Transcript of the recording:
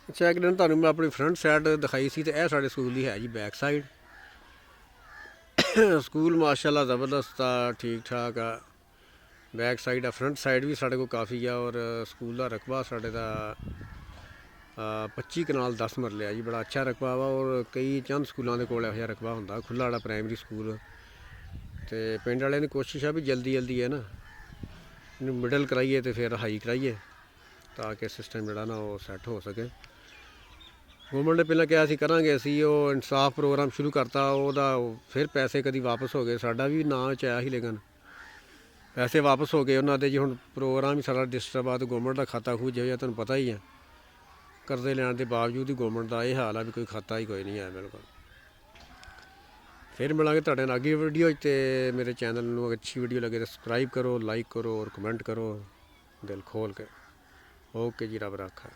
ਅੱਛਾ, ਇੱਕ ਦਿਨ ਤੁਹਾਨੂੰ ਮੈਂ ਆਪਣੀ ਫਰੰਟ ਸਾਈਡ ਦਿਖਾਈ ਸੀ, ਤੇ ਇਹ ਸਾਡੇ ਸਕੂਲ ਦੀ ਹੈ ਜੀ ਬੈਕ ਸਾਈਡ। ਸਕੂਲ ਮਾਸ਼ਾਅੱਲਾ ਜ਼ਬਰਦਸਤ ਆ, ਠੀਕ ਠਾਕ ਆ। ਬੈਕ ਸਾਈਡ ਆ, ਫਰੰਟ ਸਾਈਡ ਵੀ ਸਾਡੇ ਕੋਲ ਕਾफ़ੀ ਆ। ਔਰ ਸਕੂਲ ਦਾ ਰਕਬਾ ਸਾਡੇ ਦਾ 25 ਕਨਾਲ 10 ਮਰਲੇ ਆ ਜੀ, ਬੜਾ ਅੱਛਾ ਰਕਬਾ ਵਾ। ਔਰ ਕਈ ਚੰਦ ਸਕੂਲਾਂ ਦੇ ਕੋਲ ਇਹੋ ਜਿਹਾ ਰਕਬਾ ਹੁੰਦਾ ਖੁੱਲ੍ਹਾ ਵਾਲਾ ਪ੍ਰਾਇਮਰੀ ਸਕੂਲ। ਅਤੇ ਪਿੰਡ ਵਾਲਿਆਂ ਦੀ ਕੋਸ਼ਿਸ਼ ਆ ਵੀ ਜਲਦੀ ਜਲਦੀ ਹੈ ਨਾ ਇਹਨੂੰ ਮਿਡਲ ਕਰਾਈਏ ਅਤੇ ਫਿਰ ਹਾਈ ਕਰਾਈਏ, ਤਾਂ ਕਿ ਸਿਸਟਮ ਜਿਹੜਾ ਨਾ ਉਹ ਸੈੱਟ ਹੋ ਸਕੇ। ਗੌਰਮੈਂਟ ਨੇ ਪਹਿਲਾਂ ਕਿਹਾ ਸੀ ਕਰਾਂਗੇ ਅਸੀਂ, ਉਹ ਇਨਸਾਫ ਪ੍ਰੋਗਰਾਮ ਸ਼ੁਰੂ ਕਰਤਾ, ਉਹਦਾ ਫਿਰ ਪੈਸੇ ਕਦੀ ਵਾਪਸ ਹੋ ਗਏ। ਸਾਡਾ ਵੀ ਨਾਂ 'ਚ ਆਇਆ ਸੀ, ਲੇਕਿਨ ਪੈਸੇ ਵਾਪਸ ਹੋ ਗਏ ਉਹਨਾਂ ਦੇ ਜੀ। ਹੁਣ ਪ੍ਰੋਗਰਾਮ ਹੀ ਸਾਰਾ ਡਿਸਟਰਬ ਆ, ਅਤੇ ਗੌਰਮੈਂਟ ਦਾ ਖਾਤਾ ਖੂਹ ਜਿਹਾ ਤੁਹਾਨੂੰ ਪਤਾ ਹੀ ਹੈ। ਕਰਜ਼ੇ ਲੈਣ ਦੇ ਬਾਵਜੂਦ ਹੀ ਗੌਰਮੈਂਟ ਦਾ ਇਹ ਹਾਲ ਆ ਵੀ ਕੋਈ ਖਾਤਾ ਹੀ ਕੋਈ ਨਹੀਂ ਹੈ ਬਿਲਕੁਲ। ਫਿਰ ਮਿਲਾਂਗੇ ਤੁਹਾਡੇ ਨਾਲ ਅਗਲੀ ਵੀਡੀਓ 'ਚ। ਅਤੇ ਮੇਰੇ ਚੈਨਲ ਨੂੰ ਅੱਛੀ ਵੀਡੀਓ ਲੱਗੇ ਤਾਂ ਸਬਸਕ੍ਰਾਈਬ ਕਰੋ, ਲਾਈਕ ਕਰੋ ਔਰ ਕਮੈਂਟ ਕਰੋ ਦਿਲ ਖੋਲ੍ਹ ਕੇ। ਓਕੇ ਜੀ, ਰੱਬ ਰਾਖਾ।